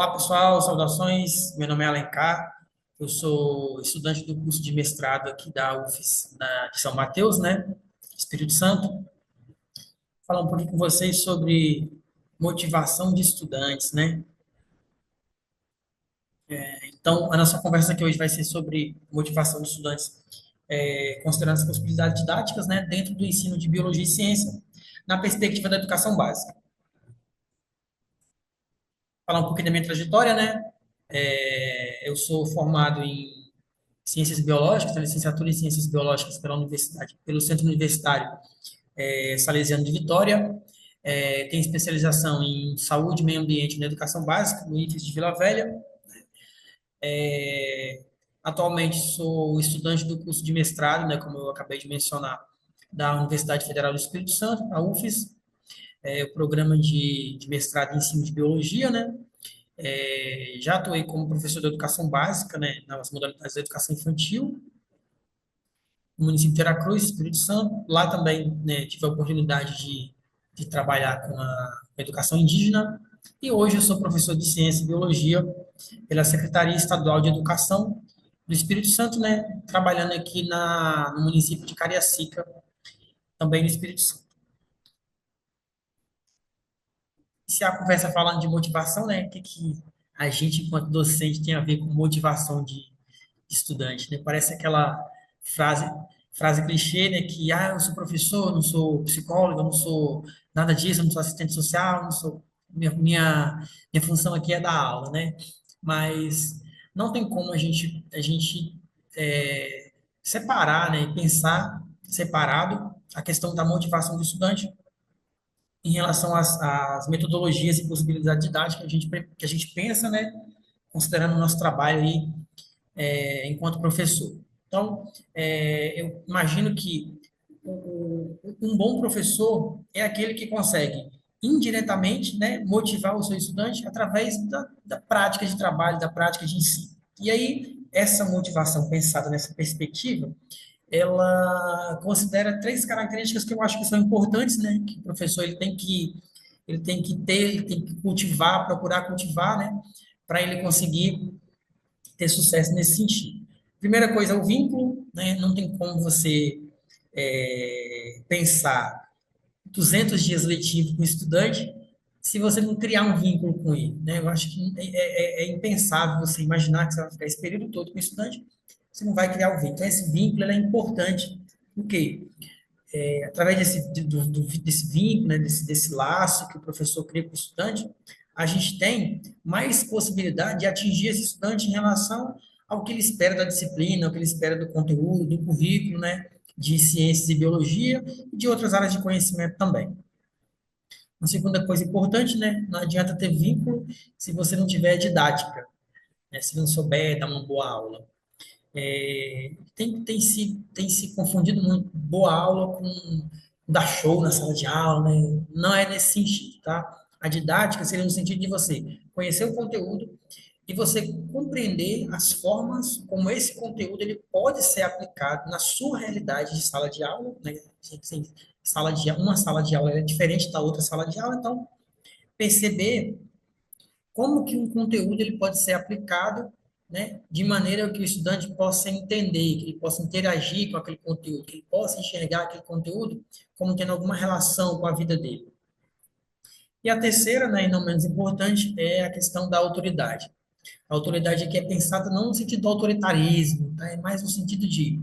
Olá, pessoal, saudações. Meu nome é Alencar. Eu sou estudante do curso de mestrado aqui da UFES, de São Mateus, né? Espírito Santo. Falar um pouquinho com vocês sobre motivação de estudantes, né? Então, a nossa conversa aqui hoje vai ser sobre motivação de estudantes, considerando as possibilidades didáticas, né, dentro do ensino de biologia e ciência, na perspectiva da educação básica. Falar um pouquinho da minha trajetória, né? Eu sou formado em Ciências Biológicas, tenho licenciatura em Ciências Biológicas pela Universidade, pelo Centro Universitário Salesiano de Vitória. Tenho especialização em Saúde, Meio Ambiente e na Educação Básica, no IFES de Vila Velha. Atualmente sou estudante do curso de mestrado, né, como eu acabei de mencionar, da Universidade Federal do Espírito Santo, a UFES, o programa de mestrado em ensino de biologia, né? Já atuei como professor de educação básica, né, nas modalidades da educação infantil, no município de Veracruz, Espírito Santo. Lá também, né, tive a oportunidade de trabalhar com a educação indígena. E hoje eu sou professor de ciência e biologia pela Secretaria Estadual de Educação do Espírito Santo, né, trabalhando aqui no município de Cariacica, também no Espírito Santo. Se a conversa falando de motivação, né, o que a gente, enquanto docente, tem a ver com motivação de estudante, né? Parece aquela frase, frase clichê, né? Que, eu sou professor, não sou psicólogo, eu não sou nada disso, eu não sou assistente social, não sou... Minha função aqui é dar aula, né? Mas não tem como a gente separar, né? Pensar separado a questão da motivação do estudante em relação às metodologias e possibilidades didáticas que a gente pensa, né? Considerando o nosso trabalho aí enquanto professor. Então, eu imagino que um bom professor é aquele que consegue indiretamente, né, motivar o seu estudante através da prática de trabalho, da prática de ensino. E aí, essa motivação pensada nessa perspectiva, ela considera três características que eu acho que são importantes, né, que o professor ele tem que ter, ele tem que cultivar, procurar cultivar, né, para ele conseguir ter sucesso nesse sentido. Primeira coisa, o vínculo, né? Não tem como você pensar 200 dias letivos com o estudante se você não criar um vínculo com ele, né? Eu acho que é impensável você imaginar que você vai ficar esse período todo com o estudante, você não vai criar o vínculo. Então, esse vínculo ele é importante, porque através desse vínculo, né, desse laço que o professor cria com o estudante, a gente tem mais possibilidade de atingir esse estudante em relação ao que ele espera da disciplina, ao que ele espera do conteúdo, do currículo, né, de ciências e biologia e de outras áreas de conhecimento também. Uma segunda coisa importante, né, não adianta ter vínculo se você não tiver didática, né, se não souber dar uma boa aula. Tem se confundido muito boa aula com dar show na sala de aula, né? Não é nesse sentido, tá? A didática seria no sentido de você conhecer o conteúdo e você compreender as formas como esse conteúdo ele pode ser aplicado na sua realidade de sala de aula, né? Assim, uma sala de aula é diferente da outra sala de aula, então perceber como que um conteúdo ele pode ser aplicado, né, de maneira que o estudante possa entender, que ele possa interagir com aquele conteúdo, que ele possa enxergar aquele conteúdo como tendo alguma relação com a vida dele. E a terceira, né, e não menos importante, é a questão da autoridade. A autoridade aqui é pensada não no sentido do autoritarismo, tá? É mais no sentido de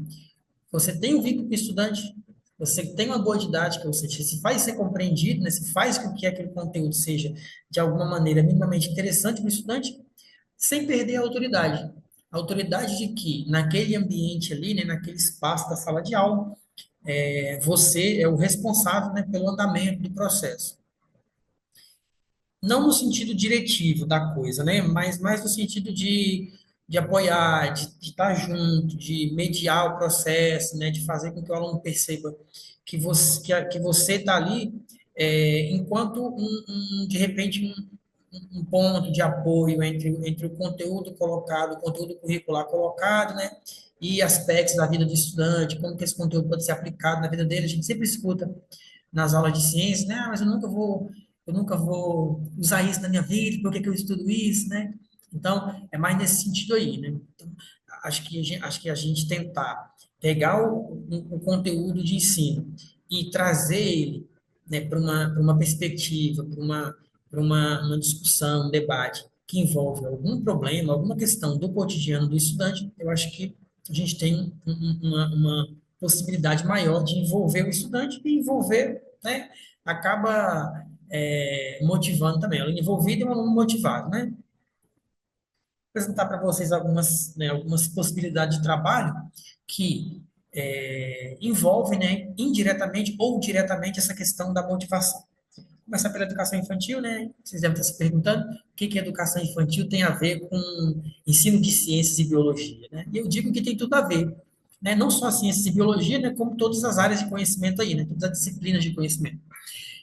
você tem um vínculo com o estudante, você tem uma boa didática, ou seja, se faz ser compreendido, né, se faz com que aquele conteúdo seja, de alguma maneira, minimamente interessante para o estudante, sem perder a autoridade. A autoridade de que, naquele ambiente ali, né, naquele espaço da sala de aula, você é o responsável, né, pelo andamento do processo. Não no sentido diretivo da coisa, né, mas mais no sentido de apoiar, de estar junto, de mediar o processo, né, de fazer com que o aluno perceba que você está ali enquanto de repente, um ponto de apoio entre o conteúdo colocado, o conteúdo curricular colocado, né, e aspectos da vida do estudante, como que esse conteúdo pode ser aplicado na vida dele. A gente sempre escuta nas aulas de ciência, né, mas eu nunca vou usar isso na minha vida, por que que eu estudo isso, né? Então, é mais nesse sentido aí, né? Então, acho que a gente tentar pegar o conteúdo de ensino e trazer ele, né, para uma perspectiva, uma discussão, um debate que envolve algum problema, alguma questão do cotidiano do estudante, eu acho que a gente tem uma possibilidade maior de envolver o estudante e envolver, né, acaba motivando também. O aluno envolvido é um aluno motivado, né? Apresentar para vocês algumas, né, algumas possibilidades de trabalho que envolvem, né, indiretamente ou diretamente essa questão da motivação. Começar pela educação infantil, né? Vocês devem estar se perguntando o que que a educação infantil tem a ver com ensino de ciências e biologia, né? E eu digo que tem tudo a ver, né? Não só ciências e biologia, né? Como todas as áreas de conhecimento aí, né? Todas as disciplinas de conhecimento.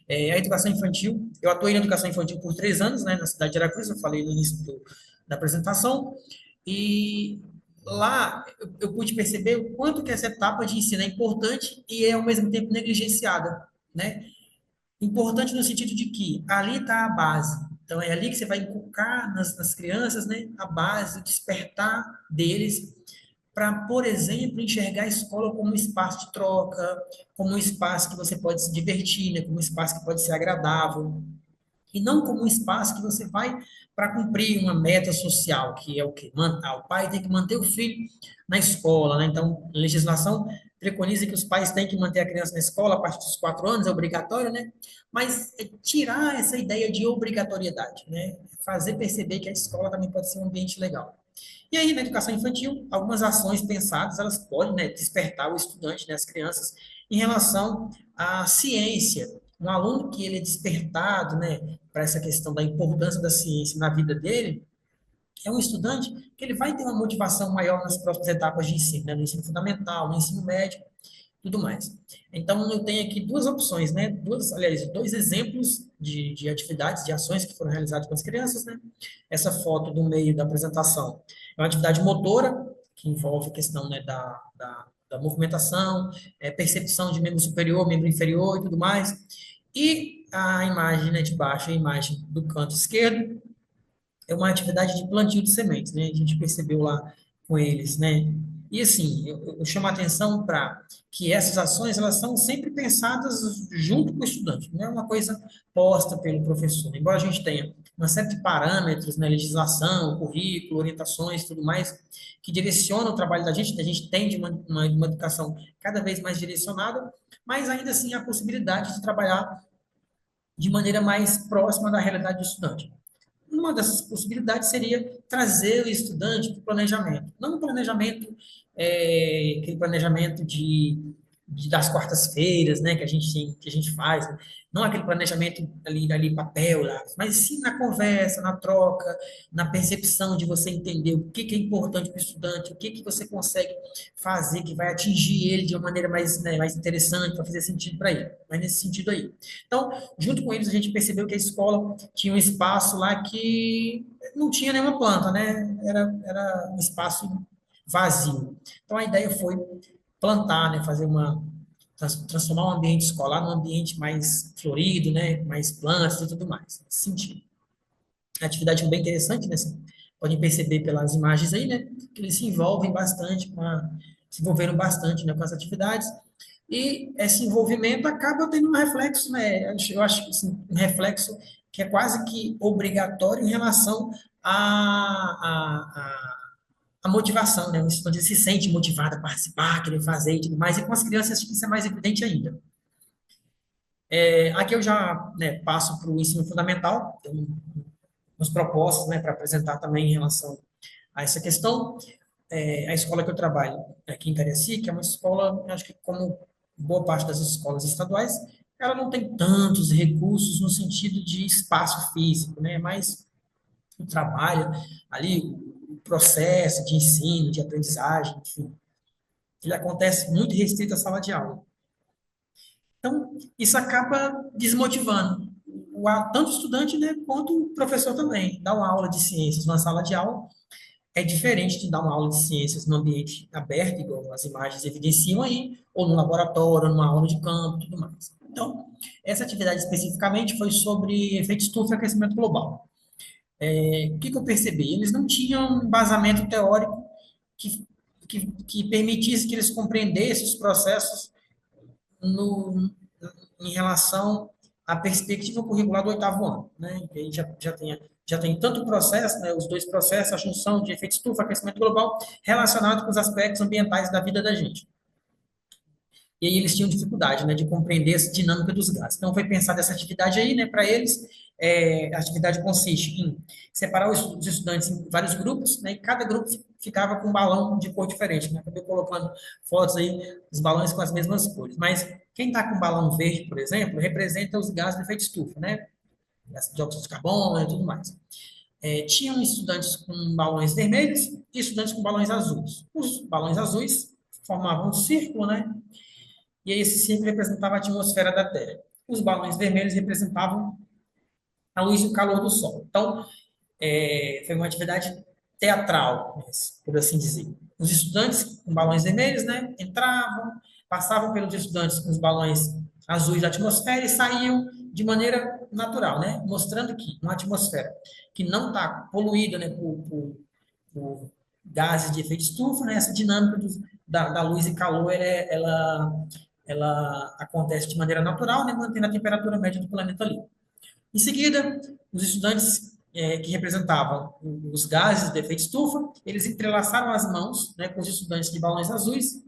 A educação infantil, eu atuei na educação infantil por 3 anos, né? Na cidade de Aracruz, eu falei no início da apresentação, e lá eu pude perceber o quanto que essa etapa de ensino é importante e é ao mesmo tempo negligenciada, né? Importante no sentido de que ali está a base. Então, é ali que você vai inculcar nas crianças, né, a base, o despertar deles para, por exemplo, enxergar a escola como um espaço de troca, como um espaço que você pode se divertir, né, como um espaço que pode ser agradável, e não como um espaço que você vai para cumprir uma meta social, que é o que o pai tem que manter o filho na escola, né? Então, a legislação preconiza que os pais têm que manter a criança na escola a partir dos 4 anos, é obrigatório, né? Mas tirar essa ideia de obrigatoriedade, né? Fazer perceber que a escola também pode ser um ambiente legal. E aí, na educação infantil, algumas ações pensadas, elas podem, né, despertar o estudante, né, as crianças, em relação à ciência. Um aluno que ele é despertado, né, para essa questão da importância da ciência na vida dele, é um estudante que ele vai ter uma motivação maior nas próximas etapas de ensino, né, no ensino fundamental, no ensino médio, tudo mais. Então, eu tenho aqui duas opções, né? Aliás, dois exemplos de atividades, de ações que foram realizadas com as crianças, né? Essa foto do meio da apresentação é uma atividade motora, que envolve a questão, né, da movimentação, percepção de membro superior, membro inferior e tudo mais. E a imagem, né, de baixo, a imagem do canto esquerdo, é uma atividade de plantio de sementes, né? A gente percebeu lá com eles, né? E assim, eu chamo a atenção para que essas ações, elas são sempre pensadas junto com o estudante, não é uma coisa posta pelo professor. Embora a gente tenha uma série de parâmetros, né, legislação, currículo, orientações, tudo mais, que direcionam o trabalho da gente, a gente tem de uma educação cada vez mais direcionada, mas ainda assim há a possibilidade de trabalhar de maneira mais próxima da realidade do estudante. Uma dessas possibilidades seria trazer o estudante para o planejamento. Não um planejamento, aquele planejamento das quartas-feiras, né, que a gente faz, né? Não aquele planejamento ali papel, lá, mas sim na conversa, na troca, na percepção de você entender o que que é importante para o estudante, o que que você consegue fazer que vai atingir ele de uma maneira mais, né, mais interessante, para fazer sentido para ele. Mas nesse sentido aí. Então, junto com eles, a gente percebeu que a escola tinha um espaço lá que não tinha nenhuma planta, né? Era um espaço vazio. Então, a ideia foi plantar, né? Transformar o ambiente escolar num ambiente mais florido, né? Mais plantas e tudo mais. Nesse sentido. A atividade foi bem interessante, né? Vocês podem perceber pelas imagens aí, né? Que eles se envolvem bastante se envolveram bastante, né, com as atividades. E esse envolvimento acaba tendo um reflexo, né? Eu acho que assim, um reflexo que é quase que obrigatório em relação à motivação, né? O estudante se sente motivado a participar, querer fazer e tudo mais, e com as crianças acho que isso é mais evidente ainda. Aqui eu já, né, passo para o ensino fundamental, tem umas propostas, né, para apresentar também em relação a essa questão. A escola que eu trabalho aqui em Cariacica é uma escola, acho que como boa parte das escolas estaduais, ela não tem tantos recursos no sentido de espaço físico, né? Mas o trabalho ali, o processo de ensino, de aprendizagem, enfim, ele acontece muito restrito à sala de aula. Então, isso acaba desmotivando tanto o estudante, né, quanto o professor também. Dar uma aula de ciências numa sala de aula é diferente de dar uma aula de ciências no ambiente aberto, igual as imagens evidenciam aí, ou no laboratório, numa aula de campo, tudo mais. Então, essa atividade especificamente foi sobre efeito estufa e aquecimento global. O que que eu percebi? Eles não tinham um embasamento teórico que, que permitisse que eles compreendessem os processos no, em relação à perspectiva curricular do oitavo ano, né? Que aí já tem tanto o processo, né, os dois processos, a junção de efeito estufa, aquecimento global, relacionado com os aspectos ambientais da vida da gente. E aí eles tinham dificuldade, né, de compreender essa dinâmica dos gases. Então foi pensada essa atividade aí, né, para eles. A atividade consiste em separar os estudantes em vários grupos, né, e cada grupo ficava com um balão de cor diferente, né? Acabei colocando fotos aí dos balões com as mesmas cores. Mas quem está com balão verde, por exemplo, representa os gases do efeito estufa, né? Dióxido de carbono e tudo mais. Tinham estudantes com balões vermelhos e estudantes com balões azuis. Os balões azuis formavam um círculo, né? E aí esse círculo representava a atmosfera da Terra. Os balões vermelhos representavam a luz e o calor do Sol. Então, foi uma atividade teatral, por assim dizer. Os estudantes com balões vermelhos, né, entravam, passavam pelos estudantes com os balões azuis da atmosfera e saíam de maneira natural, né, mostrando que uma atmosfera que não está poluída, né, por gases de efeito estufa, né, essa dinâmica da luz e calor, ela acontece de maneira natural, né, mantendo a temperatura média do planeta ali. Em seguida, os estudantes que representavam os gases de efeito estufa, eles entrelaçaram as mãos, né, com os estudantes de balões azuis,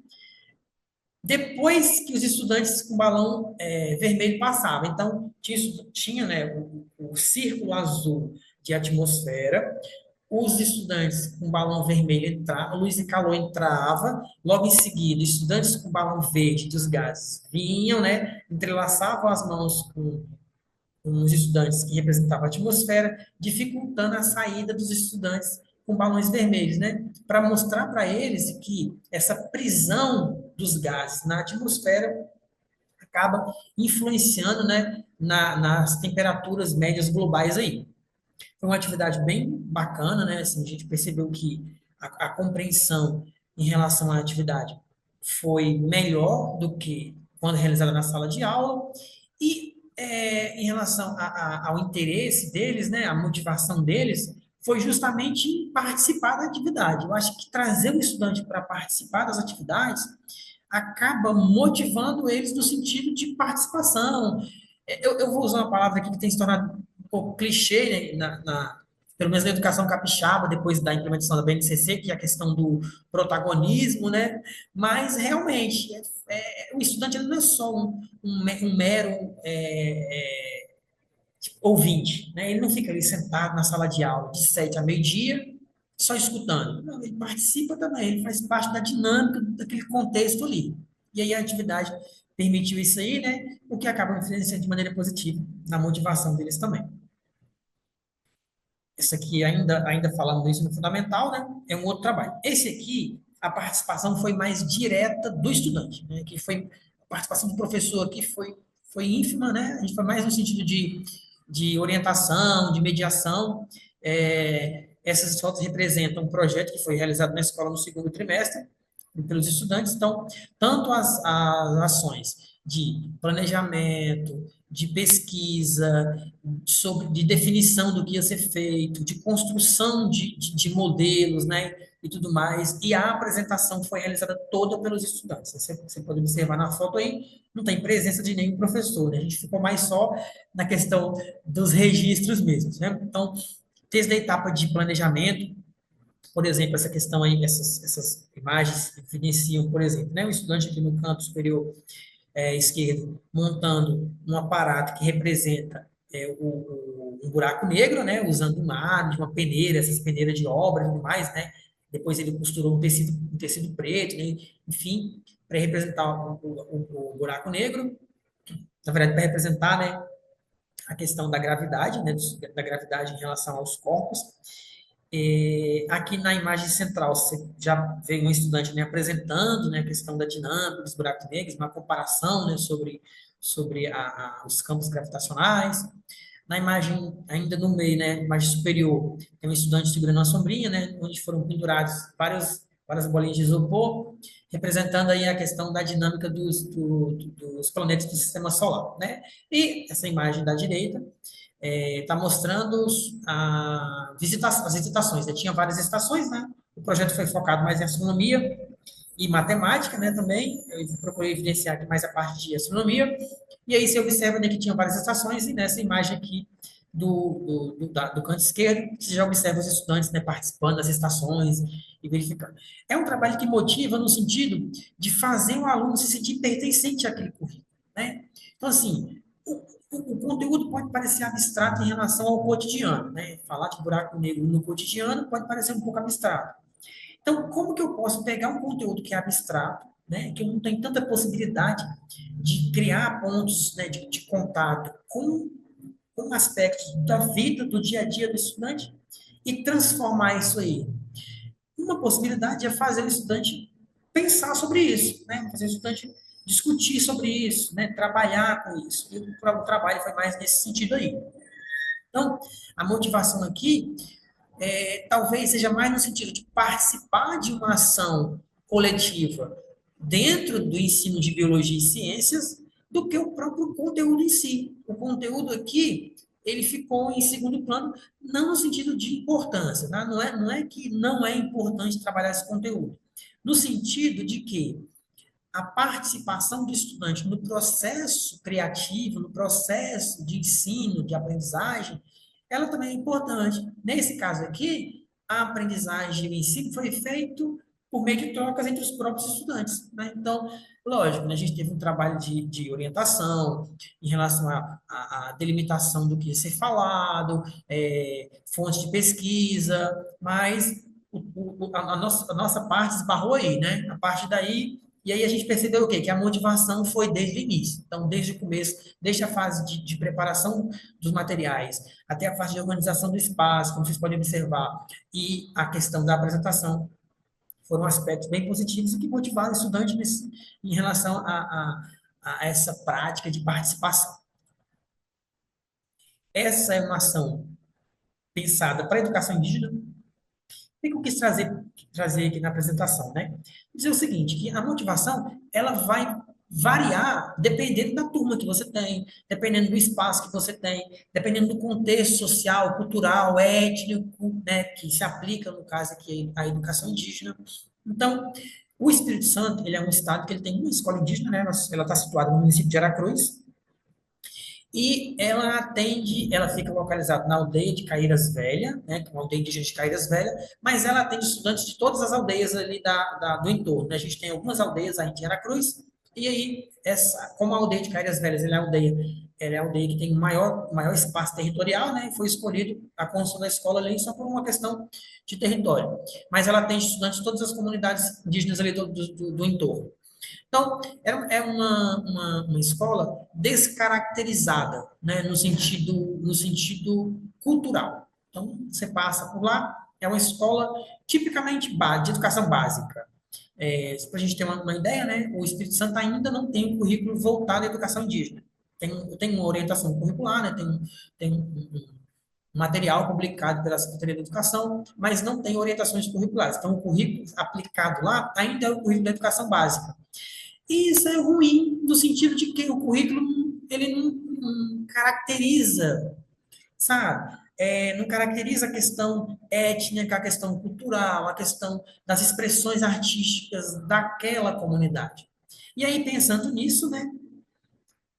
depois que os estudantes com balão vermelho passavam. Então, tinha né, o círculo azul de atmosfera, os estudantes com balão vermelho entravam, luz e calor entrava, logo em seguida, estudantes com balão verde dos gases vinham, né, entrelaçavam as mãos com os estudantes que representavam a atmosfera, dificultando a saída dos estudantes com balões vermelhos, né, para mostrar para eles que essa prisão dos gases na atmosfera acaba influenciando, né, nas temperaturas médias globais aí. Foi uma atividade bem bacana, né? Assim, a gente percebeu que a compreensão em relação à atividade foi melhor do que quando realizada na sala de aula. E em relação ao interesse deles, né, a motivação deles, foi justamente em participar da atividade. Eu acho que trazer o estudante para participar das atividades acaba motivando eles no sentido de participação. Eu vou usar uma palavra aqui que tem se tornado um pouco clichê, né, pelo menos na educação capixaba, depois da implementação da BNCC, que é a questão do protagonismo, né? Mas, realmente, o estudante ele não é só um mero ouvinte, né? Ele não fica ali sentado na sala de aula de 7 a meio-dia, só escutando. Não, ele participa também, ele faz parte da dinâmica daquele contexto ali. E aí a atividade permitiu isso aí, né? O que acaba influenciando de maneira positiva na motivação deles também. Esse aqui, ainda falando do ensino fundamental, né? É um outro trabalho. Esse aqui, a participação foi mais direta do estudante, né? Que foi a participação do professor aqui foi ínfima, né? A gente foi mais no sentido de orientação, de mediação. Essas fotos representam um projeto que foi realizado na escola no segundo trimestre pelos estudantes. Então, tanto as ações de planejamento, de pesquisa, de definição do que ia ser feito, de construção de modelos, né, e tudo mais, e a apresentação foi realizada toda pelos estudantes. Você pode observar na foto aí, não tem presença de nenhum professor, né? A gente ficou mais só na questão dos registros mesmos, né? Então, desde a etapa de planejamento, por exemplo, essa questão aí, essas imagens evidenciam, por exemplo, né, o estudante aqui no canto superior esquerdo montando um aparato que representa um buraco negro, né, usando uma arma, uma peneira, essas peneiras de obra e tudo mais, né, depois ele costurou um tecido preto, né, enfim, para representar o buraco negro, na verdade, para representar, né, a questão da gravidade, né, da gravidade em relação aos corpos. Aqui na imagem central, você já vê um estudante, né, apresentando, né, a questão da dinâmica dos buracos negros, uma comparação, né, sobre os campos gravitacionais. Na imagem, ainda no meio, né, imagem superior, tem um estudante segurando uma sombrinha, né, onde foram pendurados vários várias bolinhas de isopor, representando aí a questão da dinâmica dos planetas do sistema solar, né? E essa imagem da direita está mostrando as visitações, né? Tinha várias estações, né? O projeto foi focado mais em astronomia e matemática, né, também. Eu procurei evidenciar aqui mais a parte de astronomia. E aí você observa, né, que tinha várias estações, e nessa imagem aqui do canto esquerdo, você já observa os estudantes, né, participando das estações e verificando. É um trabalho que motiva no sentido de fazer o aluno se sentir pertencente àquele currículo, né? Então, assim, o conteúdo pode parecer abstrato em relação ao cotidiano, né? Falar de buraco negro no cotidiano pode parecer um pouco abstrato. Então, como que eu posso pegar um conteúdo que é abstrato, né, que eu não tenho tanta possibilidade de criar pontos, né, de contato com aspectos da vida, do dia a dia do estudante e transformar isso aí? Uma possibilidade é fazer o estudante pensar sobre isso, né, fazer o estudante discutir sobre isso, né, trabalhar com isso. E o trabalho foi mais nesse sentido aí. Então, a motivação aqui talvez seja mais no sentido de participar de uma ação coletiva dentro do ensino de biologia e ciências do que o próprio conteúdo em si. O conteúdo aqui, ele ficou em segundo plano, não no sentido de importância, tá? Não é que não é importante trabalhar esse conteúdo, no sentido de que a participação do estudante no processo criativo, no processo de ensino, de aprendizagem, ela também é importante. Nesse caso aqui, a aprendizagem em si foi feito por meio de trocas entre os próprios estudantes, né? Então, lógico, né, a gente teve um trabalho de orientação em relação à delimitação do que ia ser falado, fontes de pesquisa, mas a nossa parte esbarrou aí, né? A partir daí, e aí a gente percebeu o quê? Que a motivação foi desde o início. Então, desde o começo, desde a fase de preparação dos materiais, até a fase de organização do espaço, como vocês podem observar, e a questão da apresentação, foram aspectos bem positivos e que motivaram o estudante em relação a essa prática de participação. Essa é uma ação pensada para a educação indígena. O que eu quis trazer aqui na apresentação, né? Dizer o seguinte, que a motivação, ela vai variar dependendo da turma que você tem, dependendo do espaço que você tem, dependendo do contexto social, cultural, étnico, né, que se aplica, no caso aqui, à educação indígena. Então, o Espírito Santo, ele é um estado que ele tem uma escola indígena, né? Ela está situada no município de Aracruz, e ela atende, ela fica localizada na aldeia de Caíras Velha, né, que é uma aldeia indígena de Caíras Velha, mas ela atende estudantes de todas as aldeias ali do entorno, né? A gente tem algumas aldeias aí em Aracruz, e aí, como a aldeia de Caíras Velhas ela é a aldeia que tem maior espaço territorial, né? E foi escolhido a construção da escola ali só por uma questão de território. Mas ela atende estudantes de todas as comunidades indígenas ali do entorno. Então, é uma escola descaracterizada, né, no sentido cultural. Então, você passa por lá, é uma escola tipicamente de educação básica. Para a gente ter uma ideia, né, o Espírito Santo ainda não tem um currículo voltado à educação indígena. Tem uma orientação curricular, né, tem um material publicado pela Secretaria da Educação, mas não tem orientações curriculares. Então, o currículo aplicado lá ainda é o currículo da educação básica. E isso é ruim no sentido de que o currículo ele não caracteriza, sabe? Não caracteriza a questão étnica, a questão cultural, a questão das expressões artísticas daquela comunidade. E aí, pensando nisso, né?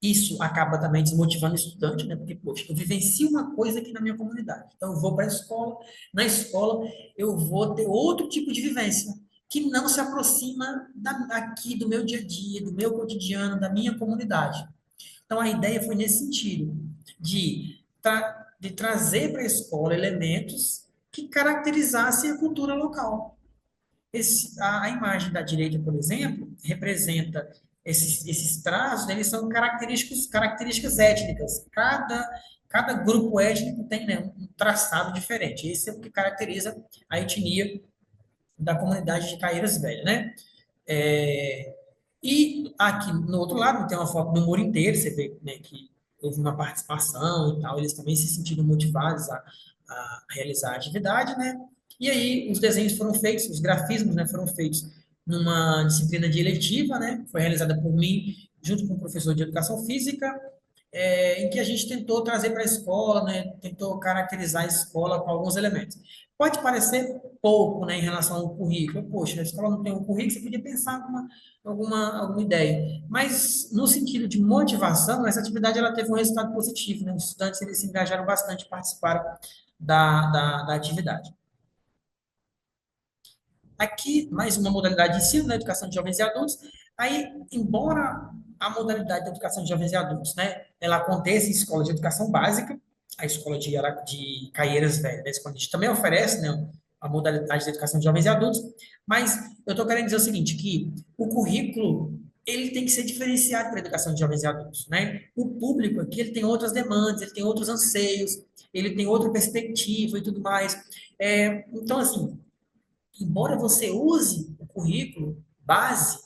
Isso acaba também desmotivando o estudante, né? Porque, poxa, eu vivencio uma coisa aqui na minha comunidade. Então, eu vou para a escola, na escola eu vou ter outro tipo de vivência, que não se aproxima aqui do meu dia a dia, do meu cotidiano, da minha comunidade. Então, a ideia foi nesse sentido, de trazer para a escola elementos que caracterizassem a cultura local. A imagem da direita, por exemplo, representa esses traços, eles são características étnicas. Cada grupo étnico tem, né, um traçado diferente. Esse é o que caracteriza a etnia da comunidade de Caeiras Velhas, né? E aqui no outro lado tem uma foto do muro inteiro, você vê, né, que houve uma participação e tal, eles também se sentiram motivados a realizar a atividade, né? E aí os desenhos foram feitos, os grafismos, né, foram feitos numa disciplina de eletiva, né, foi realizada por mim, junto com o professor de educação física, em que a gente tentou trazer para a escola, né, tentou caracterizar a escola com alguns elementos. Pode parecer pouco, né, em relação ao currículo. Poxa, a escola não tem um currículo, você podia pensar alguma ideia. Mas, no sentido de motivação, essa atividade ela teve um resultado positivo, né? Os estudantes eles se engajaram bastante, participaram da atividade. Aqui, mais uma modalidade de ensino, né, educação de jovens e adultos. Aí, embora a modalidade de educação de jovens e adultos, né, ela aconteça em escola de educação básica, a escola de Caieiras Velhas, né, a gente também oferece, né, a modalidade de educação de jovens e adultos, mas eu estou querendo dizer o seguinte, que o currículo, ele tem que ser diferenciado para a educação de jovens e adultos, né? O público aqui, ele tem outras demandas, ele tem outros anseios, ele tem outra perspectiva e tudo mais. Então, assim, embora você use o currículo base,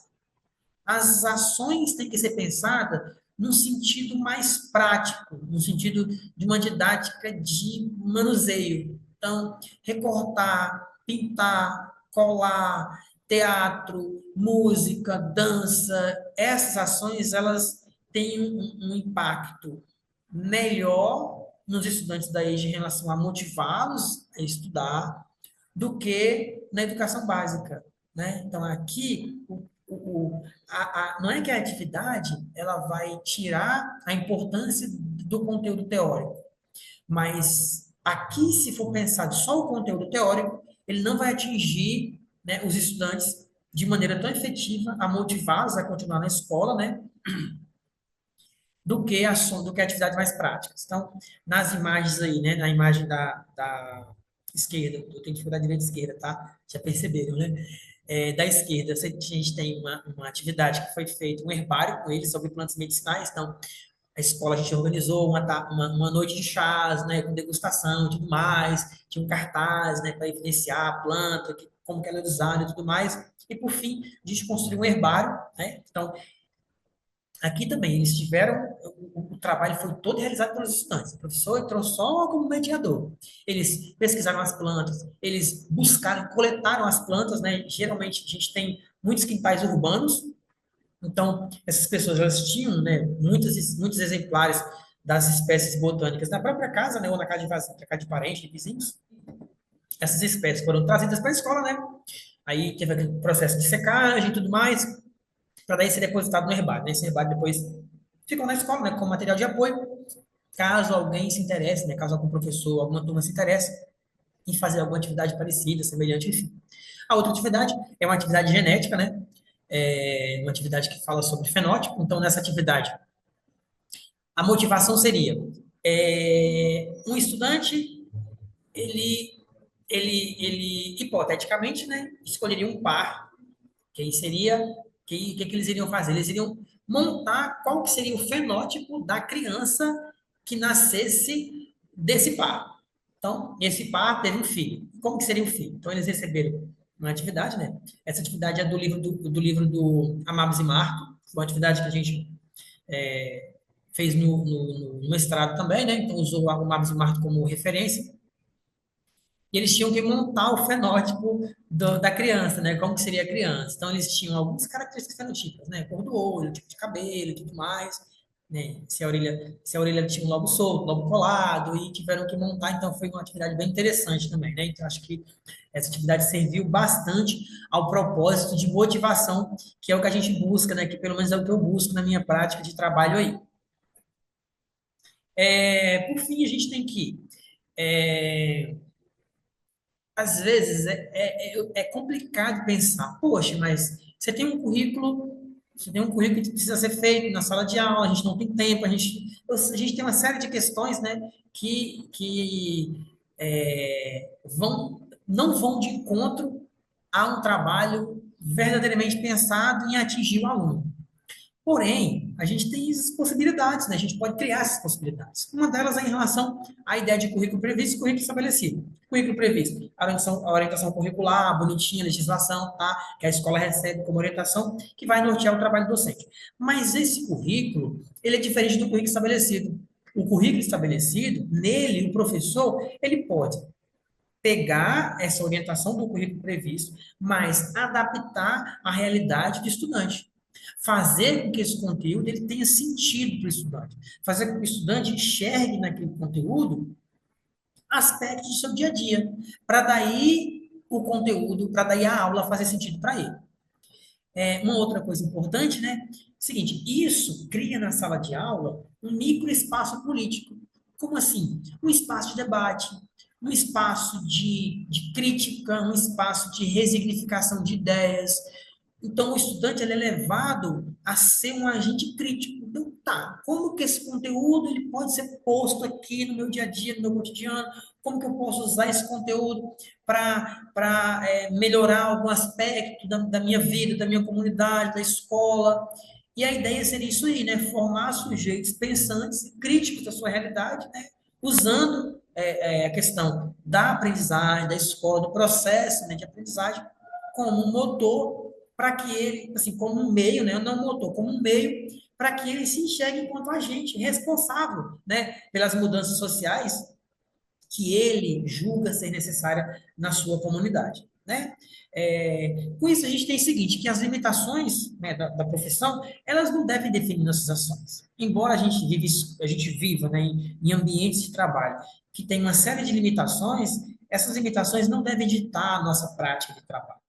as ações têm que ser pensadas no sentido mais prático, no sentido de uma didática de manuseio. Então, recortar, pintar, colar, teatro, música, dança, essas ações elas têm um impacto melhor nos estudantes da EJA em relação a motivá-los a estudar, do que na educação básica, né? Então, aqui, não é que a atividade ela vai tirar a importância do conteúdo teórico, mas aqui, se for pensado só o conteúdo teórico, ele não vai atingir, né, os estudantes de maneira tão efetiva a motivá-los a continuar na escola, né, do que atividades mais práticas. Então, nas imagens aí, né, na imagem da esquerda, eu tenho que falar direita e esquerda, tá? Já perceberam, né? Da esquerda, a gente tem uma atividade que foi feita, um herbário com eles sobre plantas medicinais. Então, a escola a gente organizou uma noite de chás, né, com degustação e tudo mais. Tinha um cartaz, né, para evidenciar a planta, como que ela é usada e tudo mais. E, por fim, a gente construiu um herbário, né? Então, aqui também, eles tiveram, o trabalho foi todo realizado pelos estudantes. O professor entrou só como mediador. Eles pesquisaram as plantas, eles buscaram, coletaram as plantas, né? Geralmente, a gente tem muitos quintais urbanos, então, essas pessoas, elas tinham, né, muitos exemplares das espécies botânicas na própria casa, né, ou na casa na casa de parentes, de vizinhos. Essas espécies foram trazidas para a escola, né? Aí teve aquele processo de secagem e tudo mais, para daí ser depositado no herbário, né? Esse herbário depois ficou na escola, né, como material de apoio, caso alguém se interesse, né, caso algum professor, alguma turma se interesse em fazer alguma atividade parecida, semelhante, enfim. A outra atividade é uma atividade genética, né? Uma atividade que fala sobre fenótipo. Então, nessa atividade, a motivação seria um estudante, ele, ele hipoteticamente, né, escolheria um par, que aí seria, que eles iriam fazer? Eles iriam montar qual que seria o fenótipo da criança que nascesse desse par. Então, esse par teve um filho. Como que seria o filho? Então, eles receberam uma atividade, né? Essa atividade é do livro do Amabs e Marco, foi uma atividade que a gente fez no mestrado também, né? Então, usou o Amabs e Marco como referência. E eles tinham que montar o fenótipo da criança, né? Como que seria a criança. Então, eles tinham algumas características fenotípicas, né? Cor do olho, tipo de cabelo e tudo mais, né? Se a orelha tinha um lobo solto, um lobo colado, e tiveram que montar. Então, foi uma atividade bem interessante também, né? Então, acho que essa atividade serviu bastante ao propósito de motivação, que é o que a gente busca, né? Que pelo menos é o que eu busco na minha prática de trabalho aí. Por fim, a gente tem que é, às vezes é complicado pensar, poxa, mas você tem um currículo que precisa ser feito na sala de aula, a gente não tem tempo, a gente tem uma série de questões, né, que não vão de encontro a um trabalho verdadeiramente pensado em atingir o aluno. Porém, a gente tem essas possibilidades, né? A gente pode criar essas possibilidades. Uma delas é em relação à ideia de currículo previsto e currículo estabelecido. Currículo previsto, a orientação curricular, bonitinha, legislação, tá? Que a escola recebe como orientação, que vai nortear o trabalho docente. Mas esse currículo, ele é diferente do currículo estabelecido. O currículo estabelecido, nele, o professor, ele pode pegar essa orientação do currículo previsto, mas adaptar à realidade do estudante. Fazer com que esse conteúdo ele tenha sentido para o estudante. Fazer com que o estudante enxergue naquele conteúdo aspectos do seu dia a dia, para daí o conteúdo, para daí a aula fazer sentido para ele. Uma outra coisa importante, né? Seguinte, isso cria na sala de aula um micro espaço político. Como assim? Um espaço de debate, um espaço de crítica, um espaço de resignificação de ideias. Então, o estudante ele é levado a ser um agente crítico. Então, tá, como que esse conteúdo ele pode ser posto aqui no meu dia a dia, no meu cotidiano? Como que eu posso usar esse conteúdo para melhorar algum aspecto da minha vida, da minha comunidade, da escola? E a ideia seria isso aí, né? Formar sujeitos pensantes e críticos da sua realidade, né? Usando a questão da aprendizagem, da escola, do processo, né, de aprendizagem como um motor para que ele, assim, como um meio, né, não um motor, como um meio para que ele se enxergue enquanto agente responsável, né, pelas mudanças sociais que ele julga ser necessária na sua comunidade, né? Com isso, a gente tem o seguinte, que as limitações, né, da profissão, elas não devem definir nossas ações. Embora a gente viva, né, em ambientes de trabalho que tem uma série de limitações, essas limitações não devem ditar a nossa prática de trabalho.